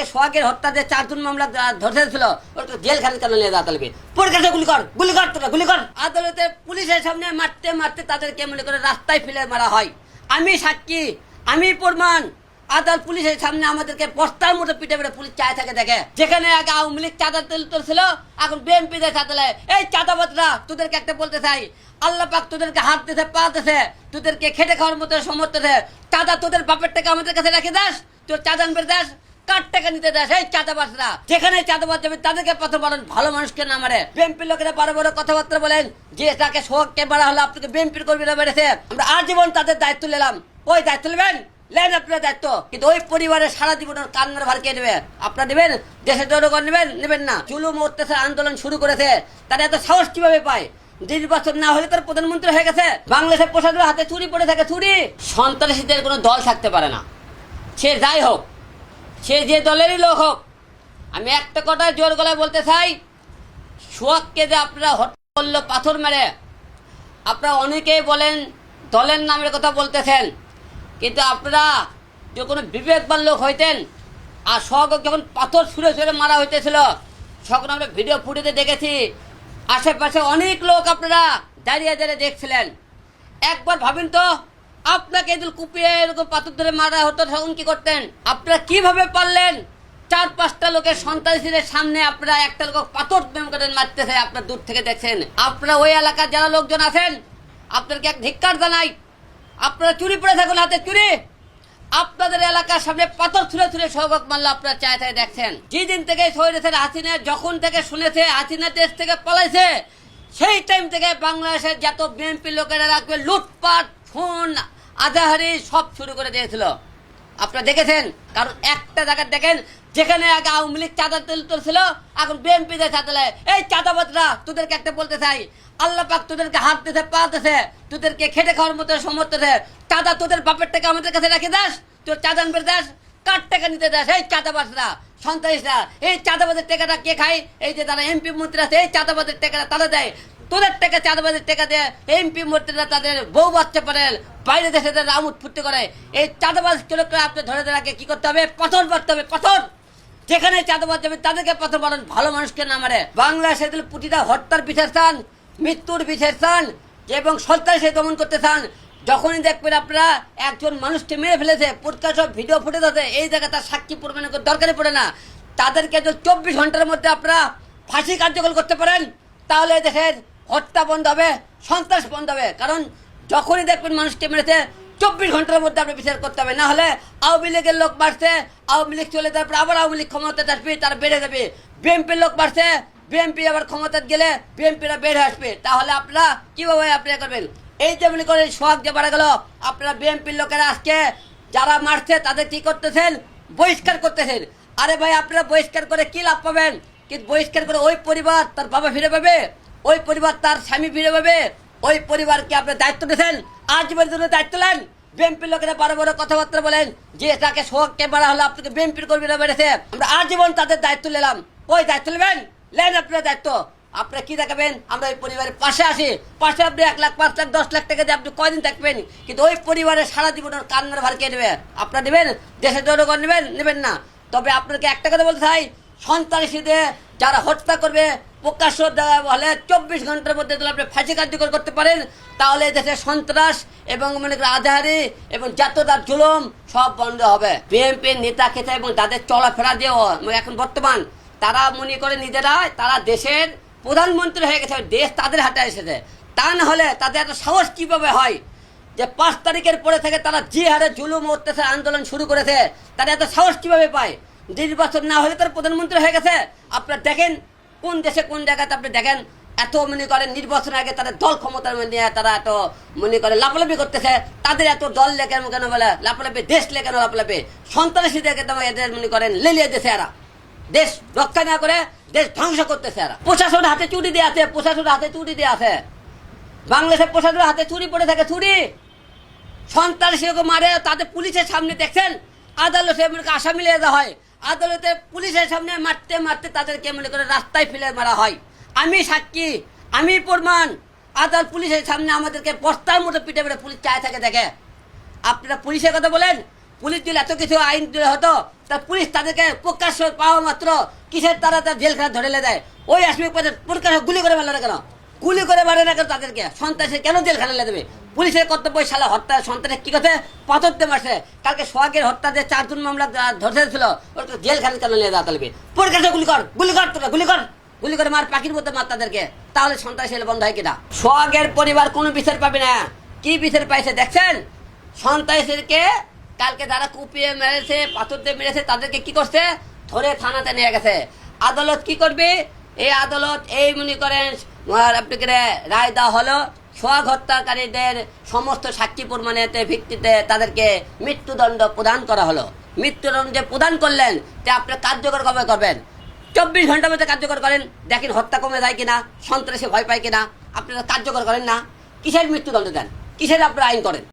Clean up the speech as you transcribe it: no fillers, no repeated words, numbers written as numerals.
আগে সোহাগের হত্যা যে 4 জন মামলা ধরেছিল ওটা জেলখানে কেন নিয়ে যাওয়া লাগবে? পরীক্ষা গুলি কর তোরা গুলি কর। আদালতে পুলিশের সামনে মারতে মারতে তাদেরকে মনে করে রাস্তায় ফেলে মারা হয়। আমি সাক্ষী, আমি প্রমাণ। আদালত পুলিশের সামনে আমাদেরকে বস্তার মতো পিটে পিটে পুলিশ চায় থাকে দেখে। যেখানে আগে আওয়ামী লীগ চাঁদা তুলছিল, এখন বিএনপি দেয় চাঁদা। এই চাঁদাবাদরা, তোদেরকে একটা বলতে চাই, আল্লাহ পাক তোদেরকে হাত দিতে পা দিতে, তোদেরকে খেটে খাওয়ার মতো সমর্থ দেয়। চাঁদা তোদের বাপের টাকা আমাদের কাছে রেখে দাস, তোর চাঁদা আনবে দাস, কার টাকা নিতে দাস। এই চাঁদাবাদরা যেখানে চাঁদাবাদ যাবে তাদেরকে পথ বলেন, ভালো মানুষকে না মারে। বিএনপির লোকেরা বড় বড় কথাবার্তা বলেন যে তাকে সোহাগকে মারা হলো, আপনাকে বিএনপির কর্মীরা বেড়েছে। আমরা আজীবন তাদের দায়িত্ব নিলাম। ওই দায়িত্ব নেবেন, লেন আপনার দায়িত্ব, কিন্তু ওই পরিবারের সারা জীবনের কান্নার ভার কে নেবে? আপনারা নেবেন? দেশের জনগণ নেবেন না? জুলুম অত্যাচার আন্দোলন শুরু করেছে, তারা এত সাহস কিভাবে পায়? নির্বাচন না হলে তার প্রধানমন্ত্রী হয়ে গেছে। বাংলাদেশের প্রশাসনের হাতে চুরি পড়ে থাকে, চুরি। সন্ত্রাসীদের কোনো দল থাকতে পারে না, সে যাই হোক, সে যে দলেরই লোক হোক। আমি একটা কথা জোর গলায় বলতে চাই, সোহাগকে যে আপনারা হত্যা করলো পাথর মেরে, আপনারা অনেকেই বলেন দলের নামের কথা বলতেছেন, কিন্তু আপনারা যে কোনো বিবেকবান লোক হইতেন। আর সোহাগ যখন পাথর ছুঁড়ে মারা হইতেছিল, তখন আমরা ভিডিও ফুটেজে দেখেছি, আশেপাশে অনেক লোক আপনারা দাঁড়িয়ে দেখছিলেন। একবার ভাবেন তো, আপনাকে এদিন কুপিয়ে এরকম পাথর ধরে মারা হতো, তখন কি করতেন? আপনারা কিভাবে পারলেন 4-5টা লোকের সন্ত্রাসীদের সামনে আপনারা একটা লোক পাথর করে মারতেছে, আপনারা দূর থেকে দেখছেন। আপনারা ওই এলাকার যারা লোকজন আছেন, আপনাদেরকে এক ধিক্কার জানাই। আপনারা চুরি পড়ে থাকুন, হাতে চুরি, আপনাদের এলাকার সামনে পাথর ছুঁড়ে সোহাগ মাল্লা আপনারা চায় দেখছেন। যেদিন থেকে শহীদের হাসিনা যখন থেকে শুনেছে হাসিনা দেশ থেকে পালাইছে, সেই টাইম থেকে বাংলাদেশের যত বিএনপি লোকেরা রাখবে লুটপাট, ফোন, আজাহারি সব শুরু করে দিয়েছিল। আপনারা দেখেছেন? কারণ একটা জায়গা দেখেন, যেখানে আগে আওয়ামী লীগ চাঁদা তুলছিল, এখন বিএনপি দেয় চাঁদা। এই চাঁদাবাদরা, তোদেরকে একটা বলতে চাই, আল্লাহ পাক তোদেরকে হাত দিতে পা দিতে, তোদেরকে খেটে খাওয়ার মতো সমর্থ দেয়। চাঁদা তোদের বাপের টাকা আমাদের কাছে রেখে দাস, তোর চাঁদা আনবে দাস, কার টাকা নিতে দাস। এই চাঁদাবাদরা, সন্ত্রাসীরা, এই চাঁদাবাদের টাকাটা কে খায়? এই যে তারা এমপি মন্ত্রী আছে, এই চাঁদাবাদের টাকাটা তারা দেয়। তোদের টাকা চাঁদাবাদের টাকা দেয় এমপি মন্ত্রীরা তাদের বউ বাচ্চা পারে বাইরে দেশে তাদের আমোদ ফুর্তি করে। এই চাঁদাবাজ লোকরা আপনি ধরে আগে কি করতে হবে? পাথর মারতে হবে, পাথর। যেখানে চাঁদাবাদ যাবে তাদেরকে পাথর মারেন, ভালো মানুষকে না মারে। বাংলাদেশে প্রতিটা হত্যার বিচার চান, মৃত্যুর বিচার চান এবং সন্ত্রাসী দমন করতে চান। যখনই দেখবেন আপনারা একজন মানুষকে মেরে ফেলেছে, পরিষ্কার সব ভিডিও ফুটেজ আছে, এই জায়গায় তার সাক্ষী প্রমাণের দরকারই পড়ে না। তাদেরকে যদি 24 ঘন্টার মধ্যে আপনারা ফাঁসি কার্যকর করতে পারেন, তাহলে দেশের হত্যা বন্ধ হবে, সন্ত্রাস বন্ধ হবে। কারণ যখনই দেখবেন মানুষকে মেরেছে, 24 ঘন্টার মধ্যে আপনি বিচার করতে হবে। না হলে আওয়ামী লীগের লোক বাড়ছে, আওয়ামী লীগ চলে যাওয়ার পর আবার আওয়ামী লীগ ক্ষমতা আসবে, তারা বেড়ে যাবে। বিএনপির লোক বাড়ছে, বিএনপি আবার ক্ষমতা গেলে বিএনপিরা বেড়ে আসবে। তাহলে আপনারা কিভাবে আপনি করবেন? এই যে মনে করেন সোহাগ যে মারা গেল, আপনারা বিএনপির লোকেরা আজকে যারা মারছে তাদের কি করতেছেন? বহিষ্কার করতেছেন। আরে ভাই, আপনারা বহিষ্কার করে কি লাভ পাবেন? কিন্তু বহিষ্কার করে ওই পরিবার তার বাবা ফিরে পাবে, ওই পরিবার তার স্বামী ফিরে পাবে, ওই পরিবারকে আপনি দায়িত্ব দিয়েছেন, আজীবনের জন্য দায়িত্ব নেন। বিএনপির লোকেরা বড় বড় কথাবার্তা বলেন যে তাকে সোহাগকে মারা হলো, আপনাকে বিএনপির কর্মীরা বেড়েছে। আমরা আজীবন তাদের দায়িত্ব নিলাম। ওই দায়িত্ব নেবেন, লেন আপনার দায়িত্ব। আপনারা কি দেখাবেন? আমরা ওই পরিবারের পাশে আসি। পাশে আপনি 1 লাখ, 5 লাখ, 10 লাখ টাকা দিয়ে আপনি কয়দিন থাকবেন? কিন্তু ওই পরিবারের সারা জীবনের কান্নার ভার কে নেবে? আপনারা নেবেন? দেশের জনগণ নেবেন না? তবে আপনাকে একটা কথা বলতে চাই, সন্ত্রাসীদের যারা হত্যা করবে প্রকাশ্য হলে 24 ঘন্টার মধ্যে যদি আপনি ফাঁসি কার্যকর করতে পারেন, তাহলে দেশের সন্ত্রাস এবং মনে করেন আজাহারি এবং জাতীয়তার জুলুম সব বন্ধ হবে। বিএনপির নেতা খেতা এবং তাদের চলাফেরা দিয়েও এখন বর্তমান তারা মনে করে নিজেরা তারা দেশের প্রধানমন্ত্রী হয়ে গেছে, দেশ তাদের হাতে এসেছে। তা না হলে তাদের এত সাহস কিভাবে হয় যে 5 তারিখের পরে থেকে তারা যে হারে জুলুম অত্যাচার আন্দোলন শুরু করেছে, তারা এত সাহস কিভাবে পায়? নির্বাচন না হলে তার প্রধানমন্ত্রী হয়ে গেছে। আপনারা দেখেন কোন দেশে কোন জায়গাতে আপনি দেখেন এত মনে করেন নির্বাচনের আগে তাদের দল ক্ষমতার নিয়ে তারা এত মনে করে লাফালাফি করতেছে। তাদের এত দল লেখেন কেন বলে লাফালাফি, দেশ লেখেন লাফালাফি, সন্ত্রাসীদেরকে তো এদের মনে করেন লেলিয়ে দিয়েছে। এরা দেশ রক্ষা না করে দেশ ধ্বংস করতেছে। এরা প্রশাসনের হাতে চুরি দিয়ে আছে, প্রশাসনের হাতে চুরি দিয়ে আছে। বাংলাদেশের প্রশাসনের হাতে চুরি পড়ে থাকে, চুরি। সন্ত্রাসীকে মারে তাদের পুলিশের সামনে দেখছেন, আদালতে আসামি নিয়ে যাওয়া হয়, আদালতে পুলিশের সামনে মারতে মারতে তাদেরকে মনে করে রাস্তায় ফেলে মারা হয়। আমি সাক্ষী, আমি প্রমাণ। আদালত পুলিশের সামনে আমাদেরকে বস্তার মতো পিটে পিটে পুলিশ চায় থাকে দেখে। আপনারা পুলিশের কথা বলেন, পুলিশ যদি এত কিছু আইন দিলে হতো, তা পুলিশ তাদেরকে প্রকাশ্য পাওয়া মাত্র কিসের তারা তার জেলখানা ধরে দেয়? ওই আসামি প্রকাশ্য গুলি করে মারলো না কেন? গুলি করে মারে না কেন? তাদেরকে সন্ত্রাসী কেন জেলখানা দেবে? পুলিশের কর্তব্য শালা হত্যা সন্ত্রাসী কি কথা পাথরতে মারছে। কালকে সোহাগের হত্যা যে 4 জন মামলা ধরেছিল, ওটা জেলখানা কেন নিয়ে যাওয়া তাহলে প্রকাশ্য গুলি কর, গুলি কর, তোরা গুলি কর, গুলি করে মার, পাখির মতো মার তাদেরকে, তাহলে সন্ত্রাসী বন্ধ হয় কিনা? সোহাগের পরিবার কোনো বিচার পাবে না। কি বিচার পাইছে দেখছেন? সন্ত্রাসীকে কালকে যারা কুপিয়ে মেরেছে, পাথর দিয়ে মেরেছে, তাদেরকে কি করছে? ধরে থানাতে নিয়ে গেছে। আদালত কি করবে? এই আদালত এই মনে করেন আপনাকে রায় দেওয়া হলো, সোহাগ হত্যাকারীদের সমস্ত সাক্ষী প্রমাণের ভিত্তিতে তাদেরকে মৃত্যুদণ্ড প্রদান করা হলো। মৃত্যুদণ্ড যে প্রদান করলেন, তা আপনি কার্যকর কবে করবেন? 24 ঘন্টার মধ্যে কার্যকর করেন, দেখেন হত্যা কমে যায় কিনা, সন্ত্রাসী ভয় পায় কিনা। আপনারা কার্যকর করেন না, কিসের মৃত্যুদণ্ড দেন? কিসের আপনারা আইন করেন?